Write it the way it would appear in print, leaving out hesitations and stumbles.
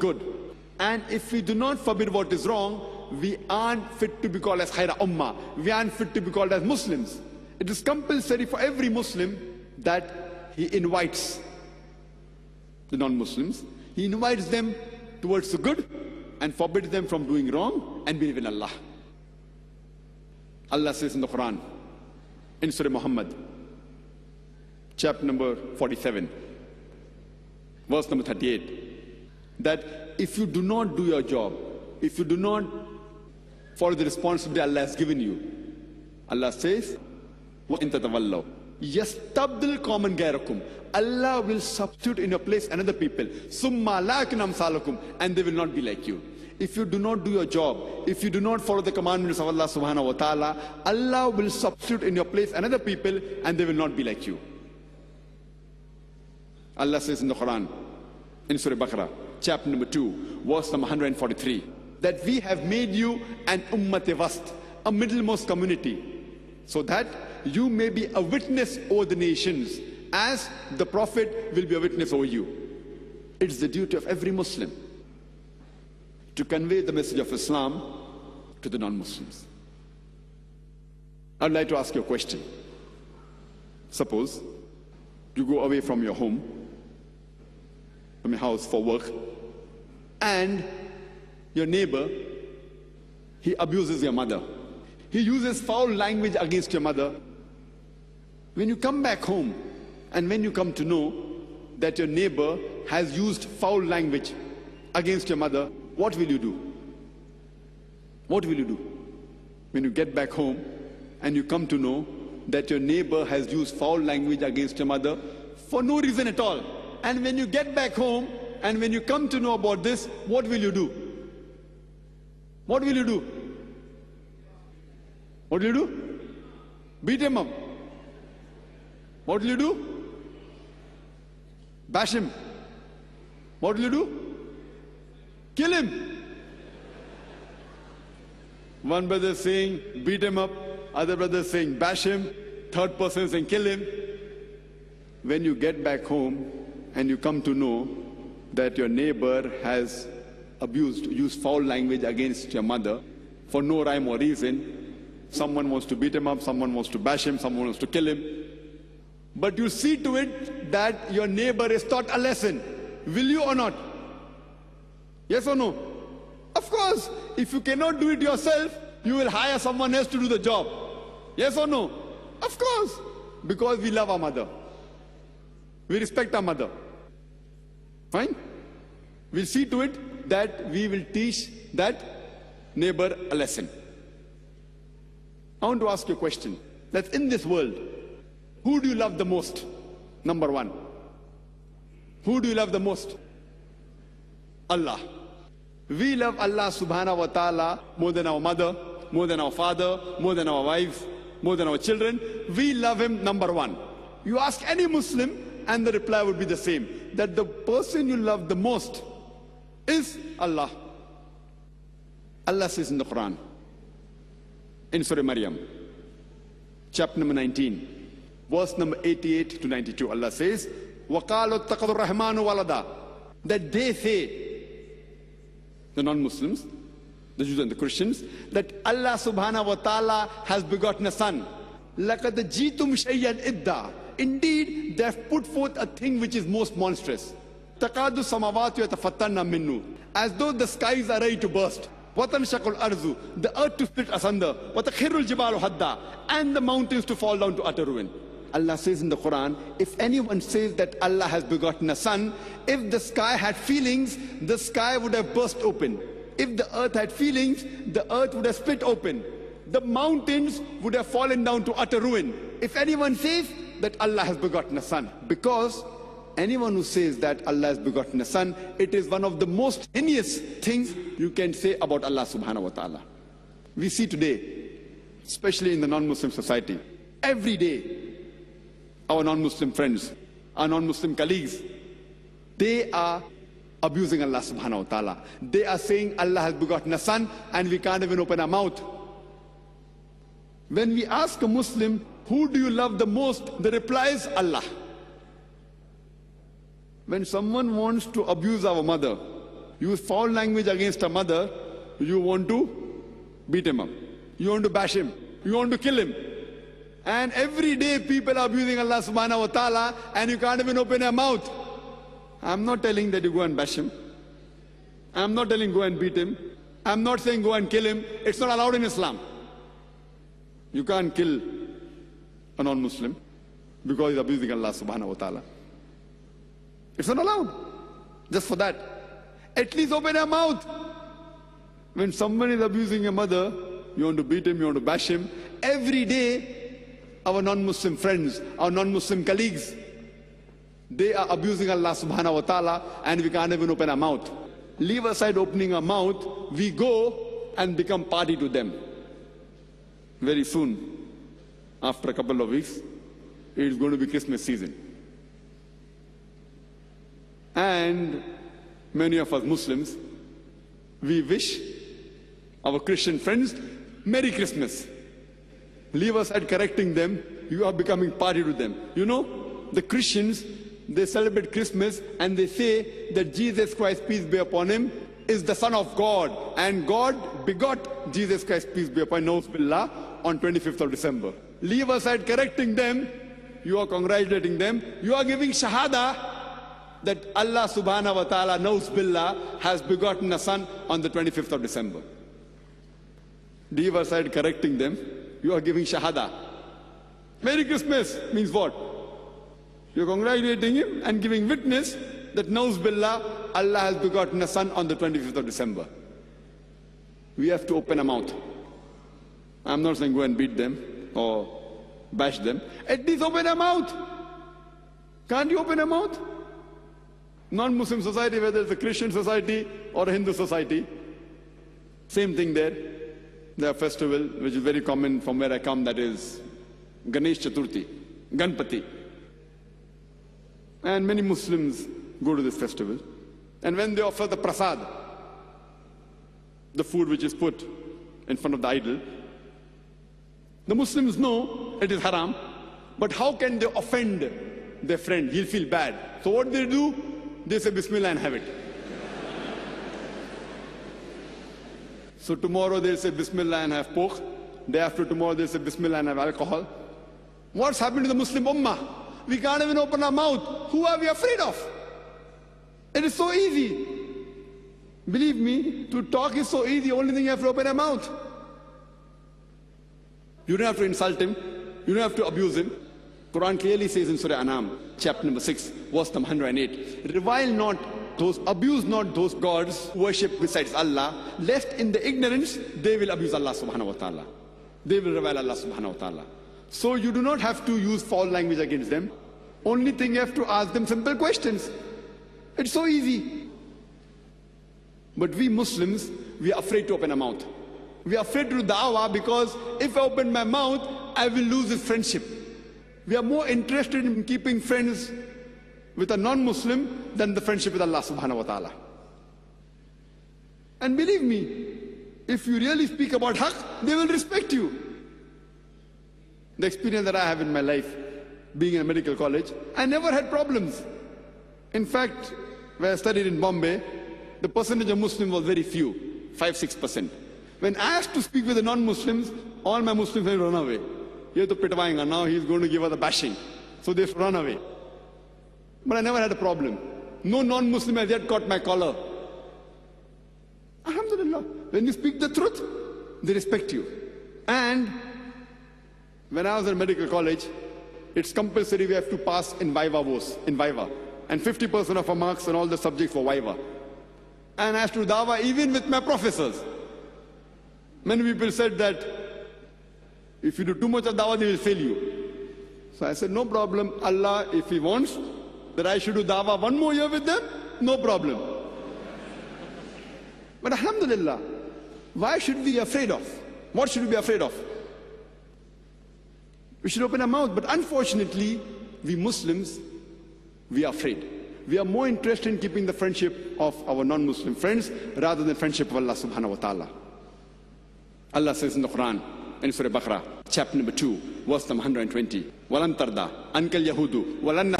good. And if we do not forbid what is wrong, we aren't fit to be called as Khaira Ummah. We aren't fit to be called as Muslims. It is compulsory for every Muslim that he invites the non-Muslims. He invites them towards the good and forbids them from doing wrong and believe in Allah. Allah says in the Quran, in Surah Muhammad, chapter number 47, verse number 38, that if you do not do your job, if you do not follow the responsibility Allah has given you, Allah says, وَإِن تَتَوَلَّوْا يَسْتَبْدِلْ قَوْمًا غَيْرَكُمْ, Allah will substitute in your place another people, ثُمَّ لَا يَكُونُ أَمْثَالَكُمْ, and they will not be like you. If you do not do your job, if you do not follow the commandments of Allah subhanahu wa ta'ala, Allah will substitute in your place another people and they will not be like you. Allah says in the Quran, in Surah Baqarah, chapter number 2, verse number 143, that we have made you an ummat wast, a middlemost community, so that you may be a witness over the nations, as the Prophet will be a witness over you. It's the duty of every Muslim to convey the message of Islam to the non-Muslims. I'd like to ask you a question. Suppose you go away from your home, from your house for work, and your neighbor, he abuses your mother. He uses foul language against your mother. When you come back home, and when you come to know that your neighbor has used foul language against your mother, what will you do? What will you do? When you get back home and you come to know that your neighbor has used foul language against your mother for no reason at all. And when you get back home and when you come to know about this, what will you do? What will you do? What will you do? Beat him up. What will you do? Bash him. What will you do? Kill him. One brother is saying, beat him up. Other brother is saying, bash him. Third person is saying, kill him. When you get back home and you come to know that your neighbor has used foul language against your mother for no rhyme or reason, someone wants to beat him up, someone wants to bash him, someone wants to kill him. But you see to it that your neighbor is taught a lesson. Will you or not? Yes or no? Of course, if you cannot do it yourself, you will hire someone else to do the job. Yes or no? Of course, because we love our mother. We respect our mother. Fine? We'll see to it that we will teach that neighbor a lesson. I want to ask you a question. That in this world, who do you love the most? Number one. Who do you love the most? Allah. We love Allah subhanahu wa ta'ala more than our mother, more than our father, more than our wives, more than our children. We love Him number one. You ask any Muslim and the reply would be the same, that the person you love the most is Allah. Allah says in the Quran, in Surah Maryam, chapter number 19, verse number 88 to 92, Allah says, وَقَالُوا اتَّخَذُ الرَّحْمَنُ وَلَدًا, that they say, the non-Muslims, the Jews and the Christians, that Allah subhanahu wa ta'ala has begotten a son. لَقَدْ جِئْتُمْ شَيْئًا إِدَّا, indeed they have put forth a thing which is most monstrous. تَقَادُ السَّمَاوَاتُ يَتَفَطَّرْنَ مِنُّ, as though the skies are ready to burst. وَتَنْشَقُ الْأَرْضُ, the earth to split asunder. وَتَخِرُّ الْجِبَالُ هَدًّا, and the mountains to fall down to utter ruin. Allah says in the Quran, if anyone says that Allah has begotten a son, if the sky had feelings, the sky would have burst open. If the earth had feelings, the earth would have split open. The mountains would have fallen down to utter ruin. If anyone says that Allah has begotten a son, because anyone who says that Allah has begotten a son, it is one of the most heinous things you can say about Allah subhanahu wa ta'ala. We see today, especially in the non-Muslim society, every day, our non-Muslim friends, our non-Muslim colleagues, they are abusing Allah subhanahu wa ta'ala. They are saying Allah has begotten a son and we can't even open our mouth. When we ask a Muslim, who do you love the most? The reply is Allah. When someone wants to abuse our mother, use foul language against a mother, you want to beat him up. You want to bash him. You want to kill him. And every day people are abusing Allah subhanahu wa ta'ala and you can't even open your mouth. I'm not telling that you go and bash him. I'm not telling go and beat him. I'm not saying go and kill him. It's not allowed in Islam. You can't kill a non-Muslim because he's abusing Allah subhanahu wa ta'ala. It's not allowed. Just for that. At least open your mouth. When someone is abusing your mother, you want to beat him, you want to bash him. Every day, our non-Muslim friends, our non-Muslim colleagues, they are abusing Allah subhanahu wa ta'ala and we can't even open our mouth. Leave aside opening our mouth, we go and become party to them. Very soon, after a couple of weeks, it is going to be Christmas season. And many of us Muslims, we wish our Christian friends Merry Christmas. Leave aside correcting them, you are becoming party to them. You know, the Christians, they celebrate Christmas and they say that Jesus Christ, peace be upon him, is the Son of God. And God begot Jesus Christ, peace be upon him, Billah, on 25th of December. Leave aside correcting them, you are congratulating them, you are giving shahada that Allah subhanahu wa ta'ala, Billah, has begotten a son on the 25th of December. Leave aside correcting them, you are giving shahada. Merry Christmas means what? You are congratulating him and giving witness that Billah, Allah has begotten a son on the 25th of December. We have to open our mouth. I'm not saying go and beat them or bash them. At least open a mouth. Can't you open a mouth? Non-Muslim society, whether it's a Christian society or a Hindu society, same thing there. Their festival, which is very common from where I come, that is Ganesh Chaturthi, Ganpati. And many Muslims go to this festival. And when they offer the prasad, the food which is put in front of the idol, the Muslims know it is haram, but how can they offend their friend? He'll feel bad. So what do? They say Bismillah and have it. So tomorrow they'll say Bismillah and have pork. Day after tomorrow they'll say Bismillah and have alcohol. What's happened to the Muslim Ummah? We can't even open our mouth. Who are we afraid of? It is so easy. Believe me, to talk is so easy. Only thing you have to open your mouth. You don't have to insult him. You don't have to abuse him. Quran clearly says in Surah An'am, chapter number 6, verse number 108, revile not those, abuse not those gods worship besides Allah, lest in the ignorance they will abuse Allah subhanahu wa ta'ala. They will revile Allah subhanahu wa ta'ala. So you do not have to use foul language against them. Only thing you have to ask them simple questions. It's so easy. But we Muslims, we are afraid to open our mouth. We are afraid to do da'wah because if I open my mouth, I will lose this friendship. We are more interested in keeping friends with a non-Muslim than the friendship with Allah subhanahu wa ta'ala. And believe me, if you really speak about haqq, they will respect you. The experience that I have in my life, being in a medical college, I never had problems. In fact, when I studied in Bombay, the percentage of Muslims was very few, 5-6%. When I asked to speak with the non-Muslims, all my Muslims had run away. Now he's going to give us a bashing. So they run away. But I never had a problem. No non-Muslim has yet caught my collar. Alhamdulillah. When you speak the truth, they respect you. And when I was in medical college, it's compulsory we have to pass in Viva. And 50% of our marks on all the subjects were Viva. And I have to do dawah even with my professors. Many people said that if you do too much of dawah, they will fail you. So I said, no problem. Allah, if He wants that I should do dawah one more year with them, no problem. But alhamdulillah, why should we be afraid of? What should we be afraid of? We should open our mouth. But unfortunately, we Muslims, we are afraid. We are more interested in keeping the friendship of our non-Muslim friends rather than friendship of Allah subhanahu wa ta'ala. Allah says in the Quran, in Surah Baqarah, chapter number 2, verse number 120, وَلَن تَرْضَى عَنْكَ الْيَهُودُ وَلَن